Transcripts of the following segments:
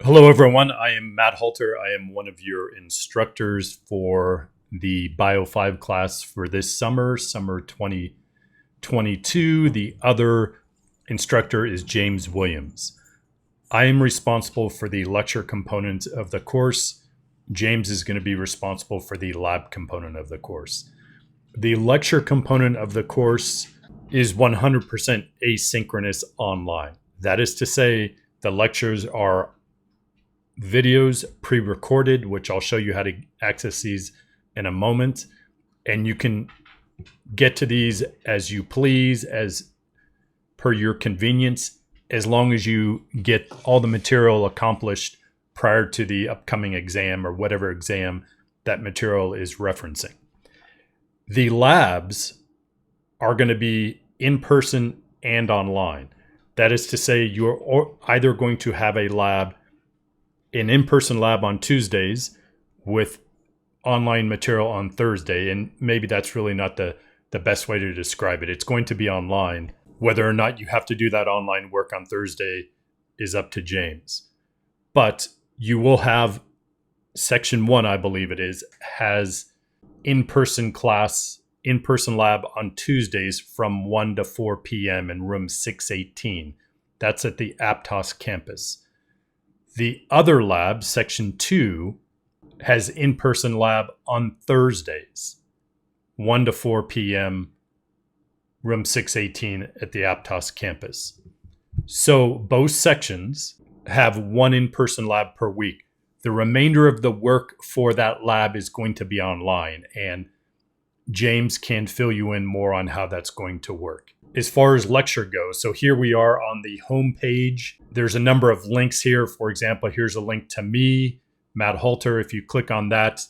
Hello, everyone. I am Matt Halter. I am one of your instructors for the Bio 5 class for this summer 2022. The other instructor is James Williams. I am responsible for the lecture component of the course. James is going to be responsible for the lab component of the course. The lecture component of the course is 100% asynchronous online. That is to say, the lectures are videos pre-recorded, which I'll show you how to access these in a moment. And you can get to these as you please, as per your convenience, as long as you get all the material accomplished prior to the upcoming exam or whatever exam that material is referencing. The labs are going to be in person and online. That is to say, you're either going to have an in-person lab on Tuesdays with online material on Thursday. And maybe that's really not the best way to describe it. It's going to be online. Whether or not you have to do that online work on Thursday is up to James. But you will have section 1, I believe it is, has in-person lab on Tuesdays from 1 to 4 p.m. in room 618. That's at the Aptos campus. The other lab, section 2, has in-person lab on Thursdays, 1 to 4 p.m., room 618 at the Aptos campus. So both sections have one in-person lab per week. The remainder of the work for that lab is going to be online, and James can fill you in more on how that's going to work. As far as lecture goes, so here we are on the home page. There's a number of links here. For example, here's a link to me, Matt Halter. If you click on that,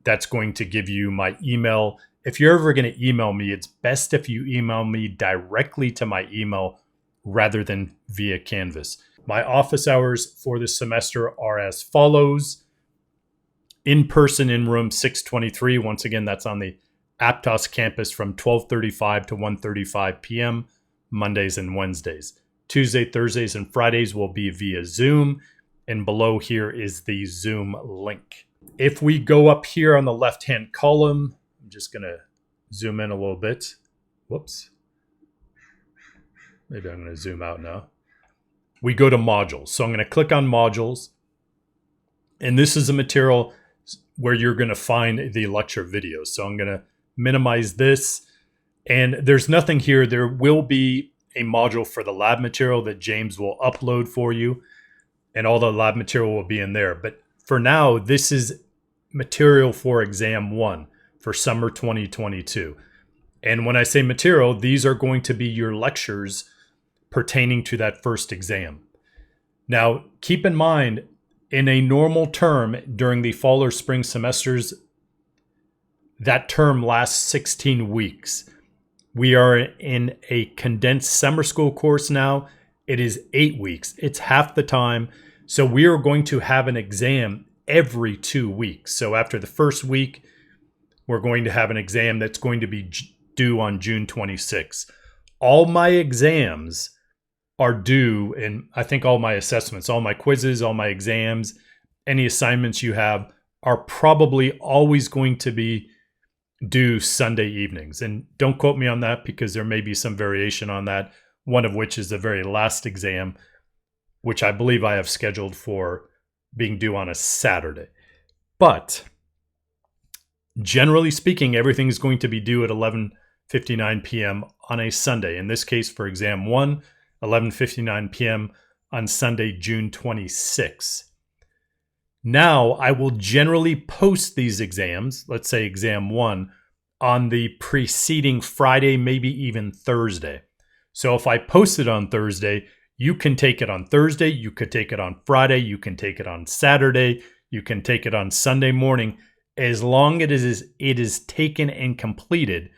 that's going to give you my email. If you're ever going to email me, it's best if you email me directly to my email rather than via Canvas. My office hours for this semester are as follows. In person in room 623. Once again, that's on the Aptos campus from 12:35 to 1:35 p.m. Mondays and Wednesdays. Tuesday, Thursdays, and Fridays will be via Zoom. And below here is the Zoom link. If we go up here on the left-hand column, I'm just going to zoom in a little bit. Whoops. Maybe I'm going to zoom out now. We go to modules. So I'm going to click on modules. And this is a material where you're going to find the lecture videos. So I'm going to minimize this, and there's nothing here. There will be a module for the lab material that James will upload for you, and all the lab material will be in there. But for now, this is material for exam 1 for summer 2022. And when I say material, these are going to be your lectures pertaining to that first exam. Now, keep in mind, in a normal term during the fall or spring semesters, that term lasts 16 weeks. We are in a condensed summer school course now. It is 8 weeks. It's half the time. So we are going to have an exam every 2 weeks. So after the first week, we're going to have an exam that's going to be due on June 26th. All my exams are due, and I think all my assessments, all my quizzes, all my exams, any assignments you have are probably always going to be due Sunday evenings. And don't quote me on that because there may be some variation on that, one of which is the very last exam, which I believe I have scheduled for being due on a Saturday. But generally speaking, everything is going to be due at 11:59 p.m. on a Sunday. In this case, for exam 1, 11:59 p.m. on Sunday, June 26th. Now, I will generally post these exams, let's say exam 1, on the preceding Friday, maybe even Thursday. So if I post it on Thursday, you can take it on Thursday, you could take it on Friday, you can take it on Saturday, you can take it on Sunday morning, as long as it is taken and completed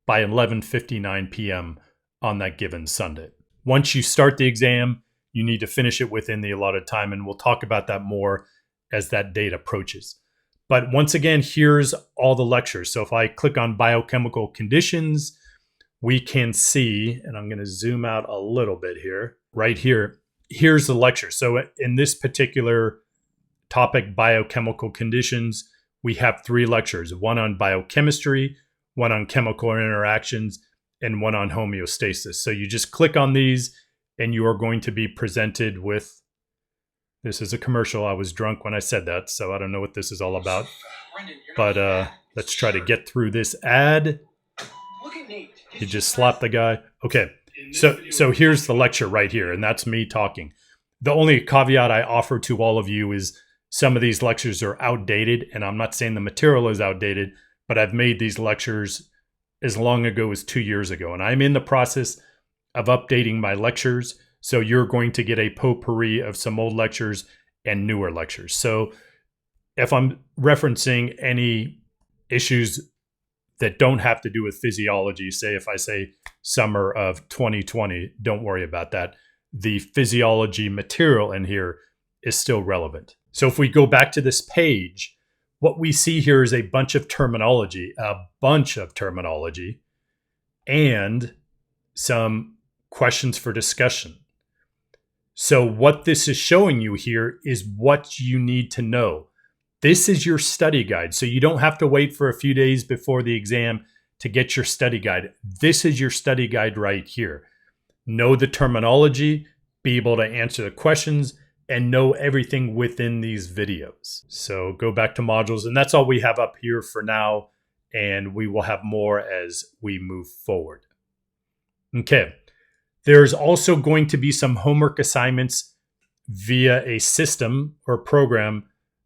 by 11:59 p.m. on that given Sunday. Once you start the exam, you need to finish it within the allotted time, and we'll talk about that more as that date approaches. But once again, here's all the lectures. So if I click on biochemical conditions, we can see, and I'm going to zoom out a little bit here, right here, here's the lecture. So in this particular topic, biochemical conditions, we have 3 lectures, one on biochemistry, one on chemical interactions, and one on homeostasis. So you just click on these and you are going to be presented with, this is a commercial. I was drunk when I said that, so I don't know what this is all about. But let's try to get through this ad. You just slap the guy. Okay, so here's the lecture right here, and that's me talking. The only caveat I offer to all of you is some of these lectures are outdated, and I'm not saying the material is outdated, but I've made these lectures as long ago as 2 years ago, and I'm in the process of updating my lectures. So you're going to get a potpourri of some old lectures and newer lectures. So if I'm referencing any issues that don't have to do with physiology, say if I say summer of 2020, don't worry about that. The physiology material in here is still relevant. So if we go back to this page, what we see here is a bunch of terminology, and some questions for discussion. So what this is showing you here is what you need to know. This is your study guide. So you don't have to wait for a few days before the exam to get your study guide. This is your study guide right here. Know the terminology, be able to answer the questions, and know everything within these videos. So go back to modules, and that's all we have up here for now, and we will have more as we move forward. Okay. There's also going to be some homework assignments via a system or program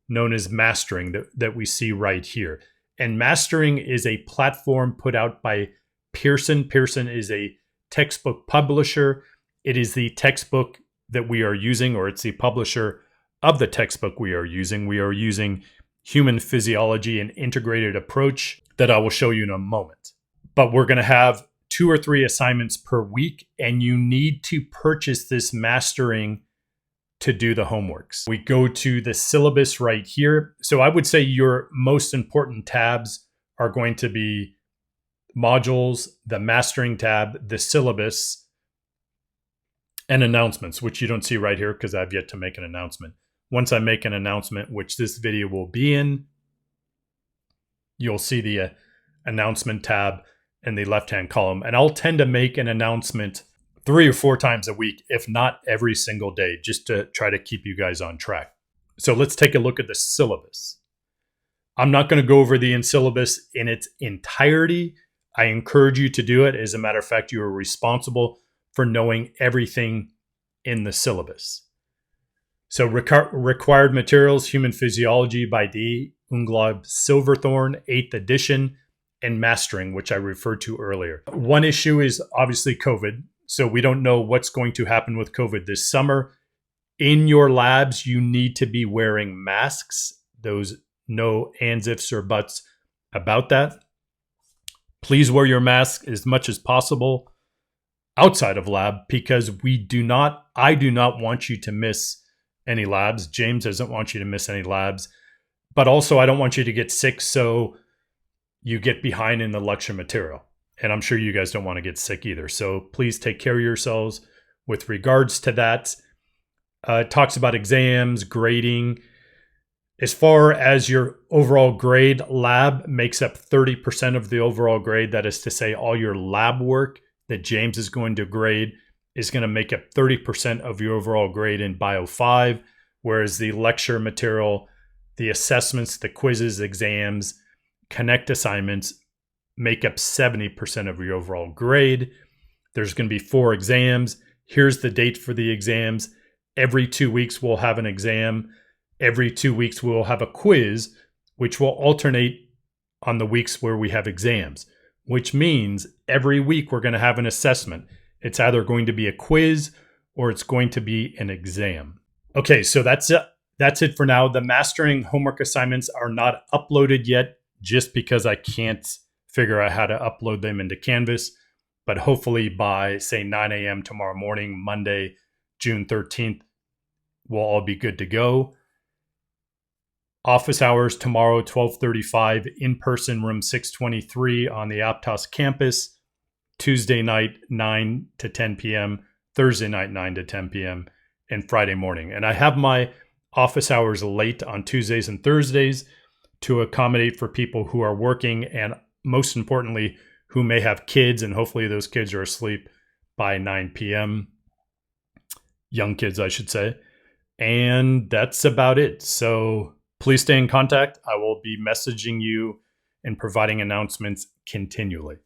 known as Mastering that we see right here. And Mastering is a platform put out by Pearson. Pearson is a textbook publisher. It is the textbook that we are using, or it's the publisher of the textbook we are using. We are using Human Physiology, an integrated approach that I will show you in a moment. But we're going to have 2 or 3 assignments per week, and you need to purchase this Mastering to do the homeworks. We go to the syllabus right here. So I would say your most important tabs are going to be modules, the Mastering tab, the syllabus, and announcements, which you don't see right here because I've yet to make an announcement. Once I make an announcement, which this video will be in, you'll see the announcement tab in the left-hand column. And I'll tend to make an announcement 3 or 4 times a week, if not every single day, just to try to keep you guys on track. So let's take a look at the syllabus. I'm not going to go over the syllabus in its entirety. I encourage you to do it. As a matter of fact, you are responsible for knowing everything in the syllabus. So required materials, Human Physiology by D. Unglaub Silverthorne, 8th edition, and Mastering, which I referred to earlier. One issue is obviously COVID. So we don't know what's going to happen with COVID this summer. In your labs, you need to be wearing masks. Those no ands, ifs, or buts about that. Please wear your mask as much as possible outside of lab, because I do not want you to miss any labs. James doesn't want you to miss any labs. But also, I don't want you to get sick so you get behind in the lecture material. And I'm sure you guys don't want to get sick either. So please take care of yourselves with regards to that. It talks about exams, grading. As far as your overall grade, lab makes up 30% of the overall grade. That is to say, all your lab work that James is going to grade is going to make up 30% of your overall grade in Bio 5, whereas the lecture material, the assessments, the quizzes, exams, Connect assignments make up 70% of your overall grade. There's going to be 4 exams. Here's the date for the exams. Every 2 weeks, we'll have an exam. Every 2 weeks, we'll have a quiz, which will alternate on the weeks where we have exams, which means every week we're going to have an assessment. It's either going to be a quiz or it's going to be an exam. Okay, so that's it. That's it for now. The Mastering homework assignments are not uploaded yet, just because I can't figure out how to upload them into Canvas. But hopefully by, say, 9 a.m. tomorrow morning, Monday, June 13th, we'll all be good to go. Office hours tomorrow, 12:35, in-person room 623 on the Aptos campus. Tuesday night, 9 to 10 p.m. Thursday night, 9 to 10 p.m. and Friday morning. And I have my office hours late on Tuesdays and Thursdays to accommodate for people who are working and, most importantly, who may have kids, and hopefully those kids are asleep by 9 p.m. Young kids, I should say. And that's about it. So please stay in contact. I will be messaging you and providing announcements continually.